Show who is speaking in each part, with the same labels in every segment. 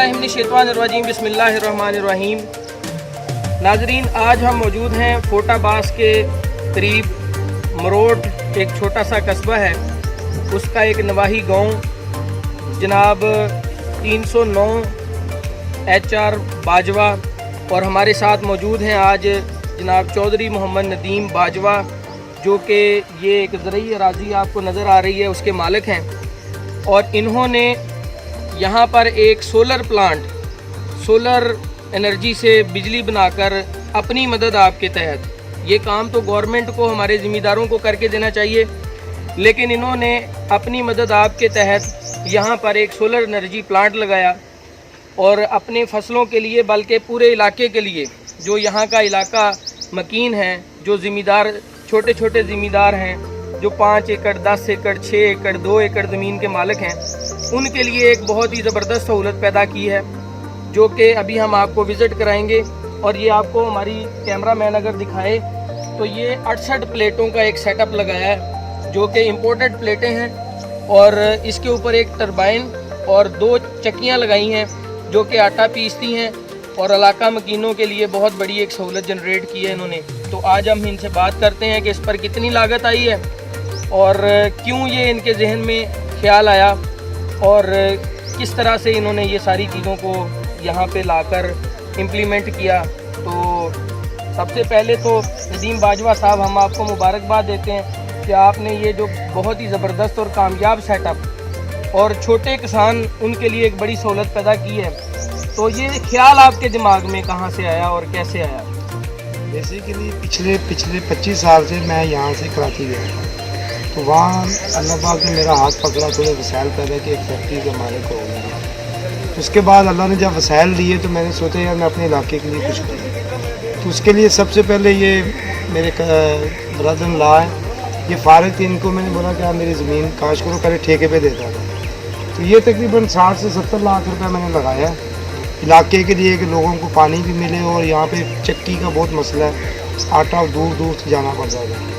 Speaker 1: औज़ुबिल्लाहिमिनश्शैतानिर्रजीम बिस्मिल्लाहिर्रहमानिर्रहीम। नाजरीन, आज हम मौजूद हैं फोटाबास के करीब मरोट, एक छोटा सा कस्बा है, उसका एक नवाही गांव जनाब 309 HR बाजवा। और हमारे साथ मौजूद हैं आज जनाब चौधरी मोहम्मद नदीम बाजवा, जो कि ये एक ज़रई अराज़ी आपको नज़र आ रही है उसके मालिक हैं। और इन्होंने यहाँ पर एक सोलर प्लांट, सोलर एनर्जी से बिजली बनाकर अपनी मदद आपके तहत, ये काम तो गवर्नमेंट को, हमारे ज़िम्मेदारों को करके देना चाहिए, लेकिन इन्होंने अपनी मदद आपके तहत यहाँ पर एक सोलर एनर्जी प्लांट लगाया और अपने फसलों के लिए, बल्कि पूरे इलाके के लिए, जो यहाँ का इलाका मकीन है, जो ज़िम्मेदार, छोटे छोटे ज़िम्मेदार हैं, जो 5 एकड़ 10 एकड़ 6 एकड़ 2 एकड़ ज़मीन के मालिक हैं, उनके लिए एक बहुत ही ज़बरदस्त सहूलत पैदा की है, जो कि अभी हम आपको विज़िट कराएंगे। और ये आपको हमारी कैमरा मैन अगर दिखाए तो ये 68 प्लेटों का एक सेटअप लगाया है, जो कि इम्पोर्टेड प्लेटें हैं। और इसके ऊपर एक टरबाइन और 2 चक्कियाँ लगाई हैं जो कि आटा पीसती हैं, और इलाका मकीनों के लिए बहुत बड़ी एक सहूलत जनरेट की है इन्होंने। तो आज हम इनसे बात करते हैं कि इस पर कितनी लागत आई है और क्यों ये इनके जहन में ख्याल आया और किस तरह से इन्होंने ये सारी चीज़ों को यहाँ पे लाकर इम्प्लीमेंट किया। तो सबसे पहले तो नदीम बाजवा साहब, हम आपको मुबारकबाद देते हैं कि आपने ये जो बहुत ही ज़बरदस्त और कामयाब सेटअप और छोटे किसान, उनके लिए एक बड़ी सहूलत पैदा की है। तो ये ख्याल आपके दिमाग में कहाँ से आया और कैसे आया?
Speaker 2: बेसिकली पिछले 25 साल से मैं यहाँ से कराची गया, तो वहाँ अल्लाह पाक ने मेरा हाथ पकड़ा, थोड़े वसाइल पैदा किए, एक फैक्ट्री के मालिक हो गया। उसके बाद अल्लाह ने जब वसाइल दिए तो मैंने सोचा यार मैं अपने इलाके के लिए कुछ करूँ। तो उसके लिए सबसे पहले ये मेरे ब्रदर ला है, ये फारिग थे, इनको मैंने बोला कि आप मेरी ज़मीन काश करो, पहले ठेके पे देता था। तो ये तकरीबन 60 से 70 लाख रुपए मैंने लगाया इलाके के लिए कि लोगों को पानी भी मिले। और यहाँ पे चक्की का बहुत मसला है, आटा दूर दूर से जाना पड़ता है।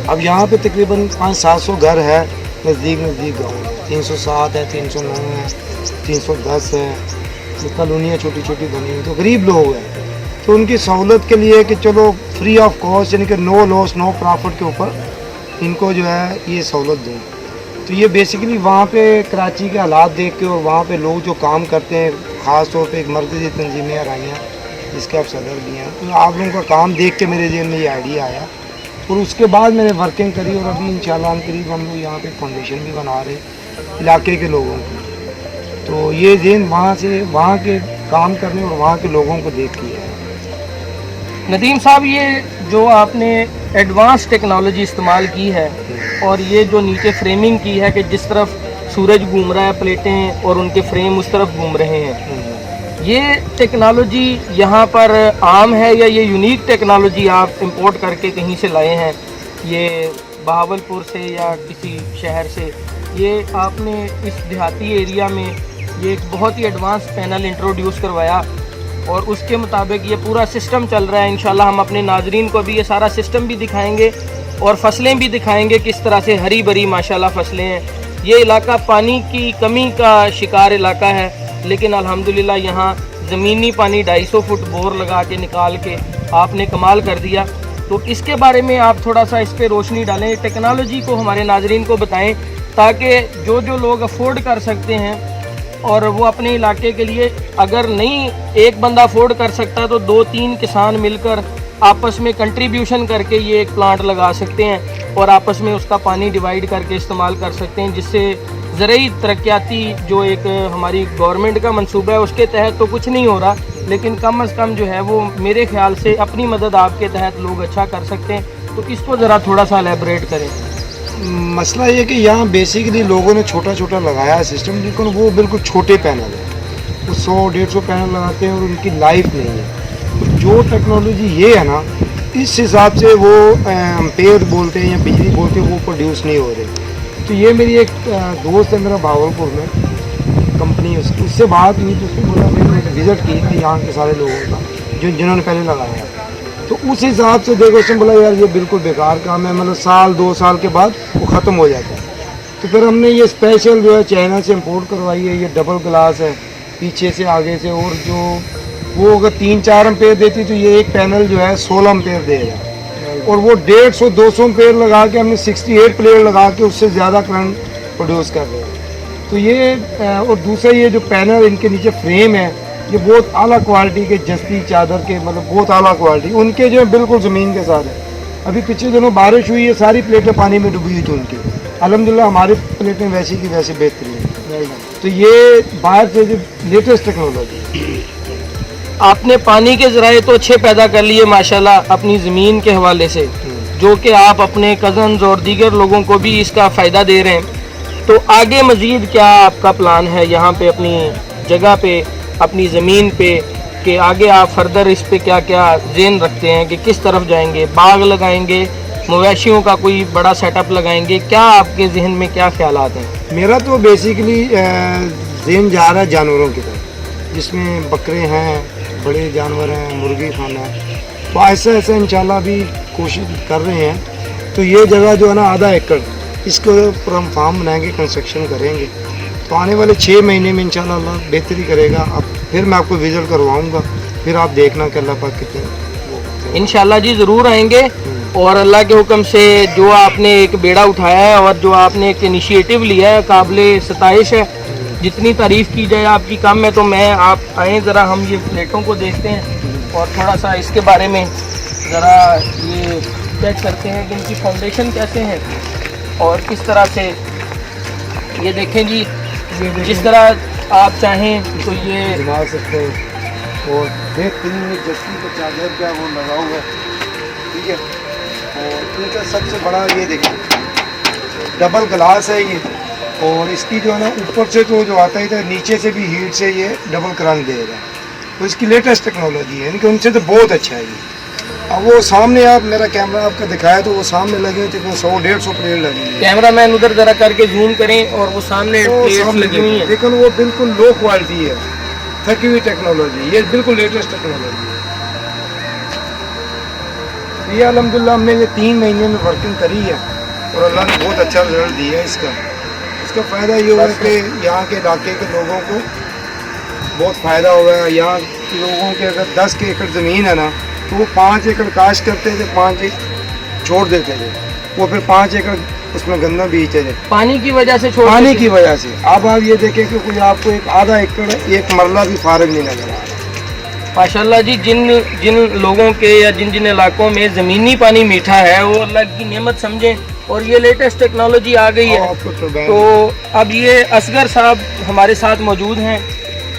Speaker 2: अब यहाँ पे तकरीबन 500-700 घर है, नज़दीक गाँव, 307 है, 309 है, 310 है, कॉलोनियाँ छोटी छोटी बनी हुई, तो गरीब लोग हैं। तो उनकी सहूलत के लिए कि चलो फ्री ऑफ कॉस्ट, यानी कि नो लॉस नो प्रॉफिट के ऊपर इनको जो है ये सहूलत दूँ। तो ये बेसिकली वहाँ पे कराची के हालात देख के और वहाँ पे लोग जो काम करते हैं, ख़ास तौर पे एक मरकज़ी तंजीमें आई हैं जिसके आप सदर भी हैं, तो आप लोगों का काम देख के मेरे जहन में ये आइडिया आया और उसके बाद मैंने वर्किंग करी। और अभी इंशाल्लाह करीब हम लोग यहाँ पे फाउंडेशन भी बना रहे इलाके के लोगों को। तो ये जहन वहाँ से, वहाँ के काम करने और वहाँ के लोगों को देख के है।
Speaker 1: नदीम साहब, ये जो आपने एडवांस टेक्नोलॉजी इस्तेमाल की है और ये जो नीचे फ्रेमिंग की है कि जिस तरफ सूरज घूम रहा है, प्लेटें और उनके फ्रेम उस तरफ घूम रहे हैं, ये टेक्नोलॉजी यहाँ पर आम है या ये यूनिक टेक्नोलॉजी आप इंपोर्ट करके कहीं से लाए हैं, ये बहावलपुर से या किसी शहर से? ये आपने इस देहाती एरिया में ये एक बहुत ही एडवांस पैनल इंट्रोड्यूस करवाया और उसके मुताबिक ये पूरा सिस्टम चल रहा है। इंशाल्लाह हम अपने नाजरीन को भी ये सारा सिस्टम भी दिखाएंगे और फसलें भी दिखाएंगे, किस तरह से हरी भरी माशाल्लाह फसलें हैं। ये इलाका पानी की कमी का शिकार इलाका है, लेकिन अल्हम्दुलिल्लाह यहाँ ज़मीनी पानी 250 फुट बोर लगा के निकाल के आपने कमाल कर दिया। तो इसके बारे में आप थोड़ा सा इस पर रोशनी डालें, टेक्नोलॉजी को हमारे नाजरीन को बताएं, ताकि जो जो लोग अफोर्ड कर सकते हैं और वो अपने इलाके के लिए, अगर नहीं एक बंदा अफोर्ड कर सकता तो 2-3 किसान मिलकर आपस में कंट्रीब्यूशन करके ये एक प्लांट लगा सकते हैं और आपस में उसका पानी डिवाइड करके इस्तेमाल कर सकते हैं, जिससे ज़रूरी तरक्याती जो एक हमारी गवर्नमेंट का मंसूबा है उसके तहत तो कुछ नहीं हो रहा, लेकिन कम अज़ कम जो है वो मेरे ख्याल से अपनी मदद आपके तहत लोग अच्छा कर सकते हैं। तो इसको ज़रा थोड़ा सा एलेबरेट करें।
Speaker 2: मसला ये कि यहाँ बेसिकली लोगों ने छोटा छोटा लगाया है सिस्टम, लेकिन वो बिल्कुल छोटे पैनल है, वो 100-150 पैनल लगाते हैं और उनकी लाइफ नहीं है। तो जो टेक्नोलॉजी ये है ना, इस हिसाब से वो एम्पेयर बोलते हैं या बिजली बोलते हैं, वो प्रोड्यूस नहीं हो रही। तो ये मेरी एक दोस्त है मेरा भावलपुर में कंपनी, उससे बात हुई तो उसने बोला, मैंने विज़िट किया यहाँ के सारे लोगों का जिन्होंने पहले लगाया, तो उस हिसाब से देखो उसने बोला यार ये बिल्कुल बेकार काम है, मतलब 1-2 साल के बाद वो ख़त्म हो जाता है। तो फिर हमने ये स्पेशल जो है चाइना से इंपोर्ट करवाई है, ये डबल ग्लास है, पीछे से आगे से, और जो वो अगर 3-4 एम्पेयर देती तो ये एक पैनल जो है 16 एम्पेयर देगा, और वो 150-200 एम्पेयर लगा के हमने 68 प्लेयर लगा के उससे ज़्यादा करंट प्रोड्यूस कर रहे हैं। तो ये और दूसरा ये जो पैनल इनके नीचे फ्रेम है, ये बहुत आला क्वालिटी के जस्ती चादर के, मतलब बहुत आला क्वालिटी उनके जो है बिल्कुल ज़मीन के साथ है। अभी पिछले दिनों बारिश हुई है, सारी प्लेटें पानी में डूबी हुई थी उनकी, अल्हम्दुलिल्लाह हमारी प्लेटें वैसी की वैसी बेहतरीन। तो ये बाहर से जो लेटेस्ट टेक्नोलॉजी।
Speaker 1: आपने पानी के ज़राए तो अच्छे पैदा कर लिए माशाल्लाह अपनी ज़मीन के हवाले से, जो कि आप अपने कज़न्स और दीगर लोगों को भी इसका फ़ायदा दे रहे हैं। तो आगे मज़ीद क्या आपका प्लान है यहाँ पे अपनी जगह पे, अपनी ज़मीन पे, कि आगे आप फर्दर इस पे क्या क्या ज़हन रखते हैं कि किस तरफ जाएंगे? बाग लगाएंगे, मवेशियों का कोई बड़ा सेटअप लगाएंगे, क्या आपके जहन में क्या ख्यालात हैं?
Speaker 2: मेरा तो बेसिकली ज़हन जा रहा है जानवरों की तरफ, जिसमें बकरे हैं, बड़े जानवर हैं, मुर्गी खाना है। तो ऐसा ऐसा इंशाल्लाह भी कोशिश कर रहे हैं। तो ये जगह जो है ना आधा एकड़, इसके ऊपर हम फार्म बनाएंगे, कंस्ट्रक्शन करेंगे। तो आने वाले 6 महीने में इंशाल्लाह अल्लाह बेहतरी करेगा। अब फिर मैं आपको विजिट करवाऊँगा, फिर आप देखना कि अल्लाह पाक कितने।
Speaker 1: इंशाल्लाह जी ज़रूर आएंगे, और अल्लाह के हुक्म से जो आपने एक बेड़ा उठाया है और जो आपने एक इनिशिएटिव लिया है, काबिले सताइश है। जितनी तारीफ़ की जाए आपकी कम है। तो मैं आप आएँ ज़रा, हम ये प्लेटों को देखते हैं और थोड़ा सा इसके बारे में ज़रा ये चेक करते हैं कि इनकी फाउंडेशन कैसे हैं और किस तरह से। ये देखें जी, जिस तरह आप चाहें तो ये
Speaker 2: बना सकते हैं, और बेहतरीन जस्ती का चादर क्या वो लगा हुआ है, ठीक है। और इनका सबसे बड़ा ये देखें, डबल ग्लास है ये, और इसकी जो है ना ऊपर से तो जो आता है, नीचे से भी हीट से ये डबल करंट देगा। तो इसकी लेटेस्ट टेक्नोलॉजी है, इनके उनसे तो बहुत अच्छा है ये। अब वो सामने आप मेरा कैमरा आपका दिखाया तो वो सामने लगे हुए तकरीबन 100-150 प्लेट लगी हुई है।
Speaker 1: कैमरा मैन उधर ज़रा करके जूम करें, और वो सामने प्लेट्स लगी हुई हैं,
Speaker 2: लेकिन वो बिल्कुल लो क्वालिटी है, थकी हुई टेक्नोलॉजी, ये बिल्कुल लेटेस्ट टेक्नोलॉजी है। ये अल्हम्दुलिल्लाह हमने ये 3 महीने में वर्किंग करी है, और अल्लाह ने बहुत अच्छा रिजल्ट दिया है इसका। इसका फ़ायदा ये हुआ है कि यहाँ के इलाके के लोगों को बहुत फ़ायदा हुआ है। यहाँ लोगों के अगर 10 के एकड़ ज़मीन है ना, तो वो 5 एकड़ काश करते थे, 5 एकड़ छोड़ देते थे, वो फिर 5 एकड़ उसमें गन्ना बीजते थे,
Speaker 1: पानी की वजह से छोड़
Speaker 2: पानी
Speaker 1: देते
Speaker 2: की वजह से। अब आप ये देखें कि कोई आपको एक आधा एकड़ एक मरला भी फारग नहीं नजर आ रहा।
Speaker 1: माशाल्लाह जी, जिन लोगों के या जिन इलाकों में ज़मीनी पानी मीठा है वो अल्लाह की नेमत समझें, और ये लेटेस्ट टेक्नोलॉजी आ गई है। तो अब ये असगर साहब हमारे साथ मौजूद हैं।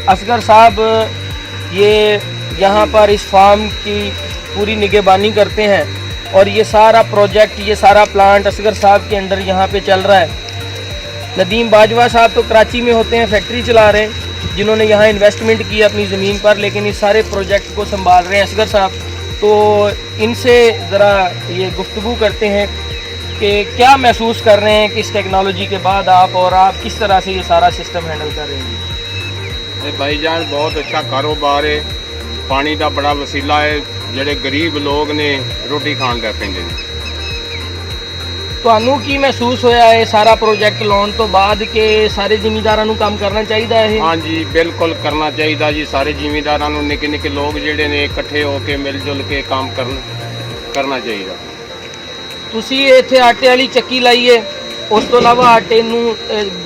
Speaker 1: असगर साहब ये यहाँ पर इस फार्म की पूरी निगहबानी करते हैं, और ये सारा प्रोजेक्ट, ये सारा प्लांट असगर साहब के अंडर यहाँ पे चल रहा है। नदीम बाजवा साहब तो कराची में होते हैं, फैक्ट्री चला रहे हैं, जिन्होंने यहाँ इन्वेस्टमेंट की अपनी ज़मीन पर, लेकिन इस सारे प्रोजेक्ट को संभाल रहे हैं असगर साहब। तो इनसे ज़रा ये गुफ्तगू करते हैं कि क्या महसूस कर रहे हैं कि इस टेक्नोलॉजी के बाद आप किस तरह से ये सारा सिस्टम हैंडल कर रहे हैं?
Speaker 3: भाईजान बहुत अच्छा कारोबार है, पानी का बड़ा वसीला है, ਜਿਹੜੇ गरीब लोग ने रोटी खान लग ਪੈਂਦੇ ਨੇ।
Speaker 1: ਤੁਹਾਨੂੰ ਕੀ ਮਹਿਸੂਸ ਹੋਇਆ ਹੈ ਸਾਰਾ ਪ੍ਰੋਜੈਕਟ ਲਾਉਣ ਤੋਂ ਬਾਅਦ ਕਿ ਸਾਰੇ ਜ਼ਿਮੀਂਦਾਰਾਂ ਨੂੰ ਕੰਮ ਕਰਨਾ ਚਾਹੀਦਾ ਹੈ?
Speaker 3: हाँ जी बिल्कुल करना चाहिए जी। सारे जिमीदारों को निके निके लोग ਜਿਹੜੇ ਨੇ ਇਕੱਠੇ ਹੋ ਕੇ ਮਿਲ ਜੁਲ ਕੇ ਕੰਮ ਕਰਨਾ ਚਾਹੀਦਾ।
Speaker 1: ਤੁਸੀਂ ਇੱਥੇ ਆਟੇ ਵਾਲੀ ਚੱਕੀ ਲਾਈ ਹੈ, ਉਸ ਤੋਂ ਇਲਾਵਾ ਆਟੇ ਨੂੰ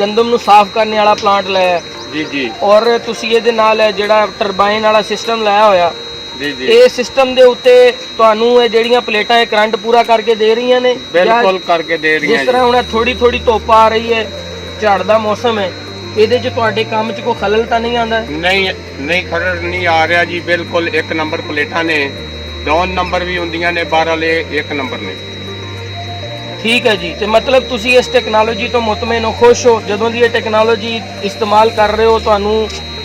Speaker 1: ਗੰਦਮ ਨੂੰ ਸਾਫ਼ ਕਰਨ ਵਾਲਾ ਪਲਾਂਟ ਲਾਇਆ
Speaker 3: जी जी
Speaker 1: ਔਰ ਤੁਸੀਂ ਇਹਦੇ ਨਾਲ ਜਿਹੜਾ ਟਰਬਾਈਨ ਵਾਲਾ ਸਿਸਟਮ ਲਾਇਆ ਹੋਇਆ,
Speaker 3: जी जी
Speaker 1: ਇਹ ਸਿਸਟਮ ਦੇ ਉੱਤੇ ਤੁਹਾਨੂੰ ਇਹ ਜਿਹੜੀਆਂ ਪਲੇਟਾਂ ਇਹ ਕਰੰਟ ਪੂਰਾ ਕਰਕੇ ਦੇ ਰਹੀਆਂ ਨੇ?
Speaker 3: बिल्कुल करके दे रही
Speaker 1: ਜਿਸ
Speaker 3: हैं
Speaker 1: ਤਰ੍ਹਾਂ ਹੁਣ ਥੋੜੀ ਥੋੜੀ ਧੁੱਪ ਆ ਰਹੀ ਹੈ, ਝੜ ਦਾ ਮੌਸਮ ਹੈ, ਇਹਦੇ 'ਚ ਤੁਹਾਡੇ ਕੰਮ 'ਚ ਕੋਈ ਖਲਲ ਤਾਂ ਨਹੀਂ ਆਉਂਦਾ?
Speaker 3: नहीं खरड़ नहीं आ रहा जी। बिल्कुल 1 नंबर प्लेटा ने, 2 नंबर भी होंदियां ने, 12 ले 1 नंबर ने।
Speaker 1: ਠੀਕ ਹੈ ਜੀ। ਤੇ ਮਤਲਬ ਤੁਸੀਂ ਇਸ ਟੈਕਨੋਲੋਜੀ ਤੋਂ ਮੁਤਮਿਨ ਹੋ, ਖੁਸ਼ ਹੋ? ਜਦੋਂ ਦੀ ਇਹ ਟੈਕਨੋਲੋਜੀ ਇਸਤੇਮਾਲ ਕਰ ਰਹੇ ਹੋ ਤੁਹਾਨੂੰ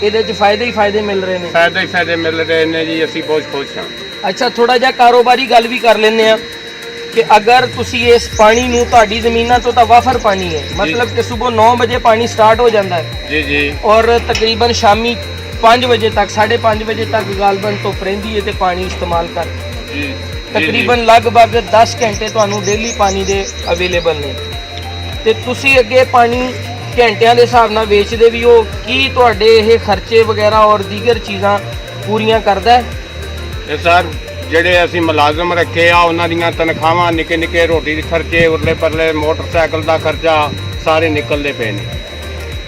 Speaker 1: ਇਹਦੇ 'ਚ ਫਾਇਦੇ ਹੀ ਫਾਇਦੇ ਮਿਲ ਰਹੇ ਨੇ?
Speaker 3: फायदे ही फायदे मिल रहे ने जी, ਅਸੀਂ बहुत खुश हाँ।
Speaker 1: ਅੱਛਾ, ਥੋੜਾ ਜਿਹਾ ਕਾਰੋਬਾਰੀ ਗੱਲ ਵੀ ਕਰ ਲੈਂਦੇ ਆ ਕਿ ਅਗਰ ਤੁਸੀਂ ਇਸ ਪਾਣੀ ਨੂੰ, ਤੁਹਾਡੀ ਜ਼ਮੀਨਾਂ ਤੋਂ ਤਾਂ ਵਾਫਰ ਪਾਣੀ ਹੈ, ਮਤਲਬ ਕਿ ਸਵੇਰ 9 ਵਜੇ ਪਾਣੀ ਸਟਾਰਟ ਹੋ ਜਾਂਦਾ ਹੈ
Speaker 3: जी जी
Speaker 1: ਔਰ ਤਕਰੀਬਨ ਸ਼ਾਮੀ 5 ਵਜੇ ਤੱਕ, 5:30 ਵਜੇ ਤੱਕ ਗਾਲਬਨ ਧੁੱਪ ਰਹਿੰਦੀ ਹੈ ਤੇ ਪਾਣੀ ਇਸਤੇਮਾਲ ਕਰ
Speaker 3: जी
Speaker 1: ਤਕਰੀਬਨ ਲਗਭਗ 10 ਘੰਟੇ ਤੁਹਾਨੂੰ ਡੇਲੀ ਪਾਣੀ ਦੇ ਅਵੇਲੇਬਲ ਨੇ, ਤੇ ਤੁਸੀਂ ਅੱਗੇ ਪਾਣੀ ਘੰਟਿਆਂ ਦੇ ਹਿਸਾਬ ਨਾਲ ਵੇਚਦੇ ਵੀ ਹੋ, ਕੀ ਤੁਹਾਡੇ ਇਹ ਖਰਚੇ ਵਗੈਰਾ ਔਰ ਦੀਗਰ ਚੀਜ਼ਾਂ ਪੂਰੀਆਂ ਕਰਦਾ ਹੈ?
Speaker 3: ਇਹ ਸਰ ਜਿਹੜੇ ਅਸੀਂ ਮੁਲਾਜ਼ਮ ਰੱਖੇ ਆ ਉਹਨਾਂ ਦੀਆਂ ਤਨਖਾਹਾਂ, ਨਿੱਕੇ ਨਿੱਕੇ ਰੋਟੀ ਦੇ ਖਰਚੇ, ਉਰਲੇ ਪਰਲੇ ਮੋਟਰਸਾਈਕਲ ਦਾ ਖਰਚਾ ਸਾਰੇ ਨਿਕਲਦੇ ਪਏ ਨੇ।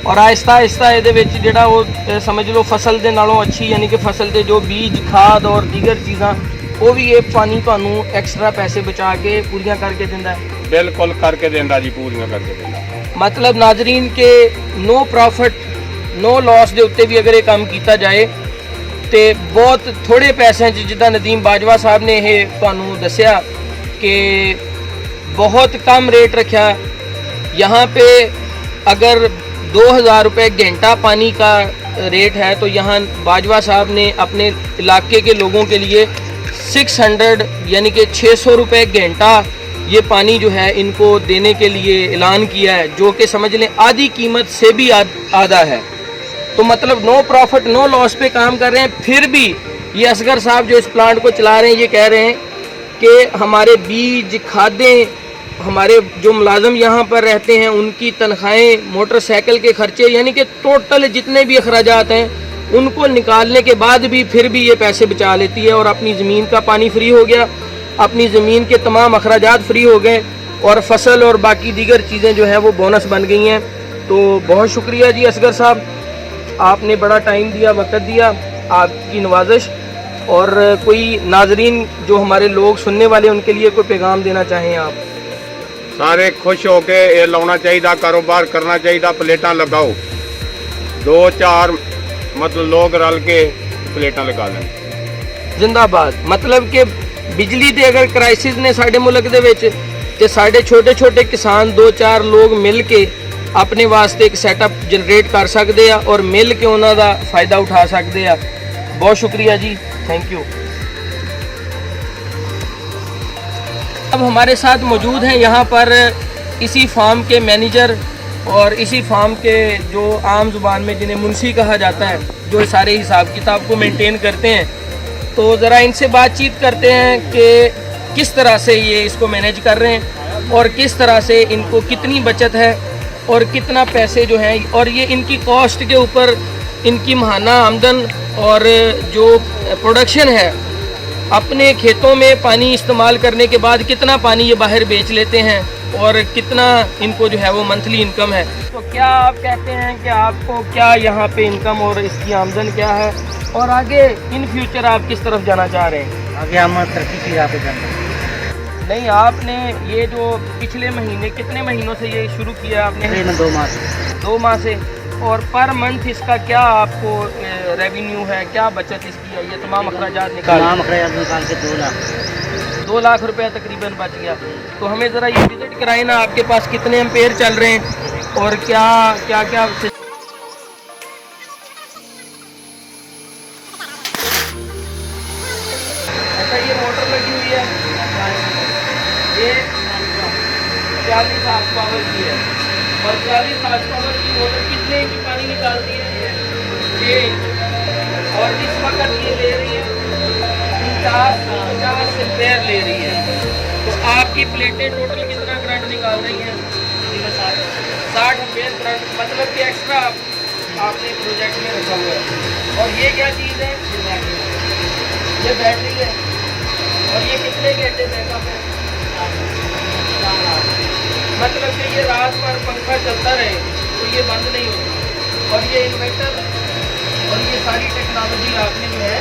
Speaker 1: ਔਰ ਆਹਿਸਤਾ ਆਹਿਸਤਾ ਇਹਦੇ ਵਿੱਚ ਜਿਹੜਾ ਉਹ ਸਮਝ ਲਓ ਫਸਲ ਦੇ ਨਾਲੋਂ ਅੱਛੀ, ਯਾਨੀ ਕਿ ਫਸਲ ਦੇ ਜੋ ਬੀਜ, ਖਾਦ ਔਰ ਦੀਗਰ ਚੀਜ਼ਾਂ, ਉਹ ਵੀ ਇਹ ਪਾਣੀ ਤੁਹਾਨੂੰ ਐਕਸਟਰਾ ਪੈਸੇ ਬਚਾ ਕੇ ਪੂਰੀਆਂ ਕਰਕੇ ਦਿੰਦਾ ਹੈ।
Speaker 3: ਬਿਲਕੁਲ ਕਰਕੇ ਦਿੰਦਾ ਜੀ, ਪੂਰੀਆਂ ਕਰਕੇ ਦਿੰਦਾ।
Speaker 1: ਮਤਲਬ ਨਾਜ਼ਰੀਨ ਕਿ नो प्रॉफिट नो लॉस ਦੇ ਉੱਤੇ ਵੀ ਅਗਰ ਇਹ ਕੰਮ ਕੀਤਾ ਜਾਏ ਤੇ ਬਹੁਤ ਥੋੜੇ ਪੈਸਿਆਂ 'ਚ, ਜਿੱਦਾਂ ਨਦੀਮ ਬਾਜਵਾ ਸਾਹਿਬ ਨੇ ਇਹ ਤੁਹਾਨੂੰ ਦੱਸਿਆ कि बहुत कम रेट रखा। यहाँ पे अगर 2000 रुपये घंटा पानी का रेट है तो यहाँ बाजवा साहब ने अपने इलाके के लोगों के लिए 600 यानी कि 600 रुपये घंटा ये पानी जो है इनको देने के लिए ऐलान किया है, जो कि समझ लें आधी कीमत से भी आधा है। तो मतलब नो प्रॉफिट नो लॉस पे काम कर रहे हैं। फिर भी ये असगर साहब जो इस प्लांट को चला रहे हैं, ये कह रहे हैं कि हमारे बीज, खादें, हमारे जो मुलाजम यहाँ पर रहते हैं उनकी तनख्वाहें, मोटरसाइकिल के खर्चे, यानी कि टोटल जितने भी अखराजात हैं उनको निकालने के बाद भी फिर भी ये पैसे बचा लेती है। और अपनी ज़मीन का पानी फ्री हो गया, अपनी ज़मीन के तमाम अखराजात फ्री हो गए और फसल और बाकी दीगर चीज़ें जो हैं वो बोनस बन गई हैं। तो बहुत शुक्रिया जी असगर साहब, आपने बड़ा टाइम दिया, वक्त दिया, आपकी नवाजिश। और कोई नाजरीन जो हमारे लोग सुनने वाले उनके लिए कोई पैगाम देना चाहें आप?
Speaker 3: सारे खुश होके ये लाना चाहिए, कारोबार करना चाहिए, प्लेटा लगाओ, 2-4 मतलब लोग रल के प्लेटा लगा लें।
Speaker 1: जिंदाबाद। मतलब कि बिजली दे अगर क्राइसिस ने साडे मुल्क दे विच ते साडे छोटे छोटे किसान 2-4 लोग मिल के अपने वास्ते एक सैटअप जनरेट कर सकते हैं और मिल के उन्हों का फ़ायदा उठा सकते हैं। बहुत शुक्रिया जी, थैंक यू। अब हमारे साथ मौजूद हैं यहाँ पर इसी फार्म के मैनेजर और इसी फार्म के जो आम ज़ुबान में जिन्हें मुंशी कहा जाता है, जो सारे हिसाब किताब को मेंटेन करते हैं। तो ज़रा इनसे बातचीत करते हैं कि किस तरह से ये इसको मैनेज कर रहे हैं और किस तरह से इनको कितनी बचत है और कितना पैसे जो हैं, और ये इनकी कॉस्ट के ऊपर इनकी माहाना आमदन और जो प्रोडक्शन है अपने खेतों में पानी इस्तेमाल करने के बाद कितना पानी ये बाहर बेच लेते हैं और कितना इनको जो है वो मंथली इनकम है। तो क्या आप कहते हैं कि आपको क्या यहाँ पे इनकम और इसकी आमदन क्या है और आगे इन फ्यूचर आप किस तरफ जाना चाह रहे हैं?
Speaker 4: आगे हम तरक्की की राह पे जाना है।
Speaker 1: नहीं, आपने ये जो पिछले महीने, कितने महीनों से ये शुरू किया आपने?
Speaker 4: तकरीबन 2 माह से।
Speaker 1: 2 माह से। और पर मंथ इसका क्या आपको रेवेन्यू है, क्या बचत इसकी है? ये तमाम अखराजात निकाल
Speaker 4: के 2 लाख
Speaker 1: 2 लाख रुपया तकरीबन बच गया। तो हमें ज़रा ये विजिट कराए ना, आपके पास कितने एम्पेयर चल रहे हैं और क्या क्या क्या अच्छा ये मोटर लगी हुई है, ये 40 हार्स पावर की है और 40 हार्स पावर की मोटर कितने इंच पानी निकालती है? 6 इंच। और इस वक्त ये ले रही है 50 एम्पेयर ले रही है। तो आपकी प्लेटें टोटल कितना करंट निकाल रही हैं? 60 एम्पेयर करंट, मतलब कि एक्स्ट्रा आपने प्रोजेक्ट में रखा हुआ है। और ये क्या चीज़ है? ये बैटरी है। और ये कितने घंटे बैकअप है? मतलब कि ये रात भर पंखा चलता रहे तो ये बंद नहीं होगा। और ये इन्वर्टर और ये सारी टेक्नोलॉजी आपने जो है,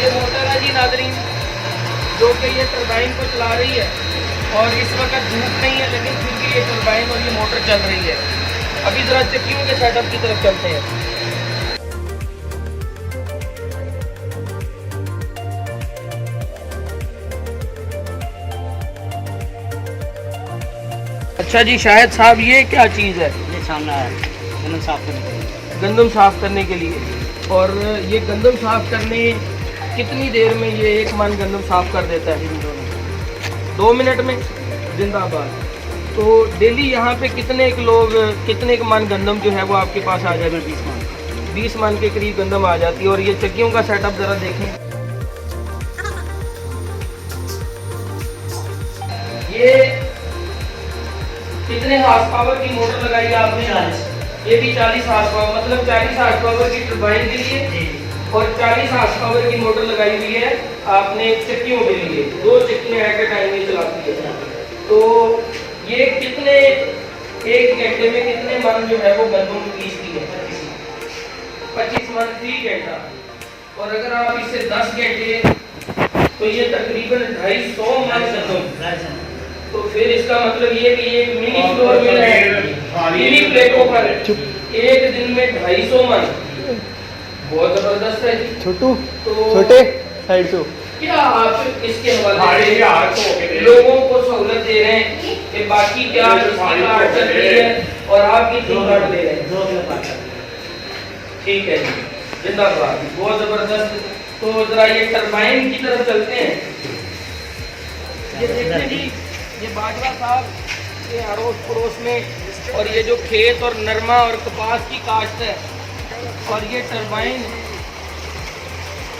Speaker 1: ये मोटर है जी नाज़रीन, जो कि ये टरबाइन को चला रही है। और इस वक्त धूप नहीं है लेकिन फिर भी ये टरबाइन और ये मोटर चल रही है। अभी ज़रा चक्कियों के सेटअप की तरफ चलते हैं। अच्छा जी शाहिद साहब, ये क्या चीज़ है?
Speaker 4: ये सामने है गंदम साफ करने के लिए।
Speaker 1: गंदम साफ़ करने के लिए। और ये गंदम साफ़ करने कितनी देर में ये 1 मन गंदम साफ़ कर देता है? 2 मिनट में। जिंदाबाद। तो डेली यहाँ पे कितने एक मन गंदम जो है वो आपके पास आ जाएगा? 20 मन के करीब गंदम आ जाती है। और ये चक्कियों का सेटअप ज़रा देखें। ये कितने हार्स पावर की मोटर लगाई आपने?
Speaker 4: 40।
Speaker 1: ये भी 40 हार्स पावर, मतलब 40 हार्स पावर की टरबाइन के लिए और 40 हार्स पावर की मोटर लगाई हुई है आपने चक्कियों के लिए। 2 चक्कियां एट ए टाइम में चलाती है। तो ये कितने, एक घंटे में कितने मन जो है वो गंदम पीसती है? 25 मन 3 घंटा। और अगर आप इसे 10 घंटे, तो ये तकरीबन 250 मन गंदम। तो फिर इसका मतलब ये कि एक मिनी फ्लोर मिल है, मिनी प्लेटों पर एक दिन में 250 मन। बहुत जबरदस्त है जी।
Speaker 2: छोटू
Speaker 1: तो
Speaker 2: छोटे साइड से
Speaker 1: क्या आप इसके हवाले से लोगों को सहूलत दे रहे हैं कि बाकी क्या कार्ड चल रही है और आप कितनी कार्ड ले रहे हैं?
Speaker 4: 2 किलो पाता।
Speaker 1: ठीक है जी, जिंदाबाद, बहुत जबरदस्त। तो जरा ये टरबाइन की तरफ चलते हैं। ये देखिए जी, ये बाजवा साहब के अड़ोस पड़ोस में, और ये जो खेत और नरमा और कपास की काश्त है, और ये टरबाइन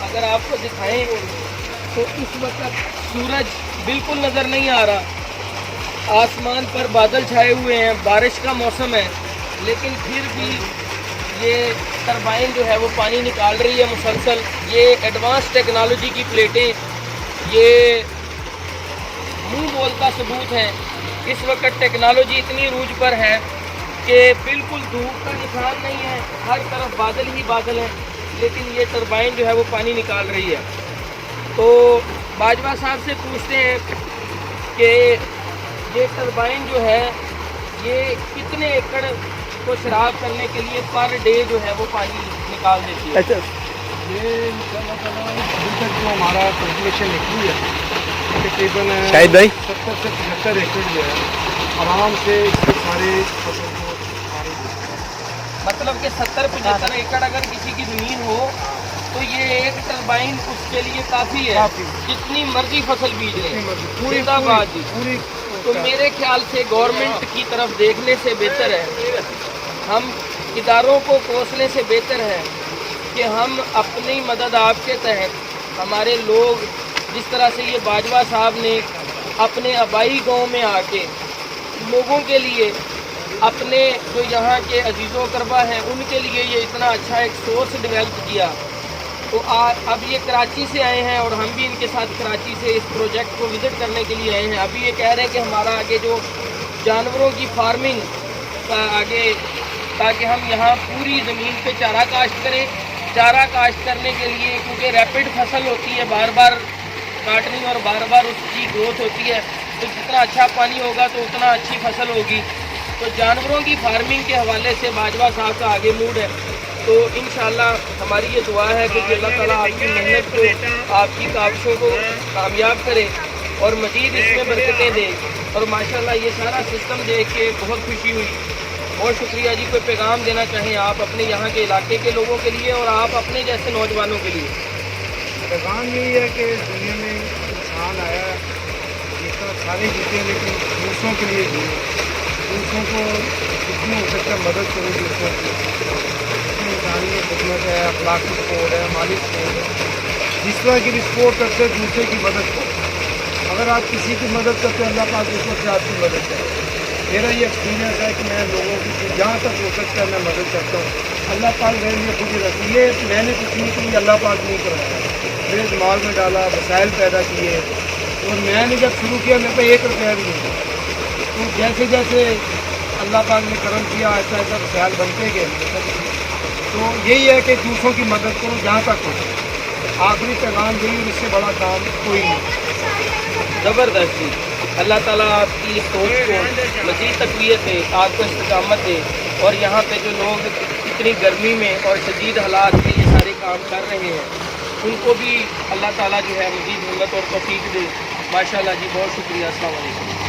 Speaker 1: अगर आपको दिखाएं तो इस वक्त सूरज बिल्कुल नज़र नहीं आ रहा, आसमान पर बादल छाए हुए हैं, बारिश का मौसम है, लेकिन फिर भी ये टरबाइन जो है वो पानी निकाल रही है मुसलसल। ये एडवांस टेक्नोलॉजी की प्लेटें, ये मुंह बोलता सबूत है। इस वक्त टेक्नोलॉजी इतनी रूज पर है कि बिल्कुल धूप का निशान नहीं है, हर तरफ बादल ही बादल हैं, लेकिन ये टरबाइन जो है वो पानी निकाल रही है। तो बाजवा साहब से पूछते हैं कि ये टरबाइन जो है ये कितने एकड़ को शराब करने के लिए पर डे जो है वो पानी निकाल देती है?
Speaker 2: अच्छा, ये अभी तक जो हमारा कैलकुलेशन निकली है तकरीबन
Speaker 3: शाहिद भाई
Speaker 2: 70 से 75 एकड़ जो है आराम से इसके सारे फसल को
Speaker 1: मतलब कि 70-75 एकड़ अगर किसी की ज़मीन हो तो ये एक टरबाइन उसके लिए काफ़ी है, जितनी मर्जी फसल बीज ले। जिंदाबाद जी।
Speaker 2: पूरी
Speaker 1: तो मेरे ख्याल से गवर्नमेंट की तरफ देखने से बेहतर है, हम इदारों को कोसने से बेहतर है कि हम अपनी मदद आपके तहत, हमारे लोग जिस तरह से ये बाजवा साहब ने अपने आबाई गांव में आके लोगों के लिए, अपने जो यहाँ के अजीज़ों करबा हैं उनके लिए ये इतना अच्छा एक सोर्स डेवलप किया। तो अब ये कराची से आए हैं और हम भी इनके साथ कराची से इस प्रोजेक्ट को विज़िट करने के लिए आए हैं। अभी ये कह रहे हैं कि हमारा आगे जो जानवरों की फार्मिंग आगे, ताकि हम यहाँ पूरी ज़मीन पे चारा काश्त करें। चारा काश्त करने के लिए क्योंकि रैपिड फसल होती है, बार बार काटनी और बार बार उसकी ग्रोथ होती है, तो जितना अच्छा पानी होगा तो उतना अच्छी फसल होगी। तो जानवरों की फार्मिंग के हवाले से बाजवा साहब का आगे मूड है। तो इंशाअल्लाह हमारी ये दुआ है कि अल्लाह ताला आपकी मेहनत को, आपकी काविशों को कामयाब करे और मज़ीद इसमें बरकतें दे। और माशाल्लाह ये सारा सिस्टम देख के बहुत खुशी हुई। बहुत शुक्रिया जी। कोई पैगाम देना चाहें आप अपने यहाँ के इलाके के लोगों के लिए और आप अपने जैसे नौजवानों के लिए?
Speaker 2: पैगाम यही है कि दुनिया में इंसान आया है, जितना सारे जीते, लेकिन दूसरों के लिए जिए, दूसरों को जितनी हो सकता है मदद करो, दूसरों की जितनी इंसानी खिदमत है, अखलाकी सपोर्ट है, माली सपोर्ट है, जिस तरह की भी सपोर्ट करते हैं दूसरे की मदद करो। अगर आप किसी की मदद करते हैं, अल्लाह पाक दूसरों से आपकी मदद करे। मेरा ये एक्सपीरियंस है कि मैं लोगों की जहाँ तक हो सकता है मैं मदद करता हूँ। अल्लाह पाक मेरे लिए खुद ही रखी, ये मैंने कुछ नहीं की, अल्लाह पाक नहीं करवाया, मेरे दिमाग में डाला, वसाइल पैदा किए, और मैंने जब शुरू किया मेरे पे 1 रुपया भी नहीं था। तो जैसे जैसे अल्लाह पाक ने करम किया, ऐसा ऐसा वसाइल बनते गए। तो यही है कि दूसरों की मदद करो जहाँ तक हो। आखिरी पैगाम यही, इससे बड़ा काम कोई नहीं।
Speaker 1: ज़बरदस्त जी। अल्लाह ताला आपकी सोच को मज़ीद तक़वियत दे, आपको इस्तकामत दे, और यहाँ पे जो लोग इतनी गर्मी में और शदीद हालात में ये सारे काम कर रहे हैं उनको भी अल्लाह ताला जो है मज़ीद हिम्मत और तौफ़ीक दे। माशाअल्लाह जी, बहुत शुक्रिया। अस्सलाम वालेकुम।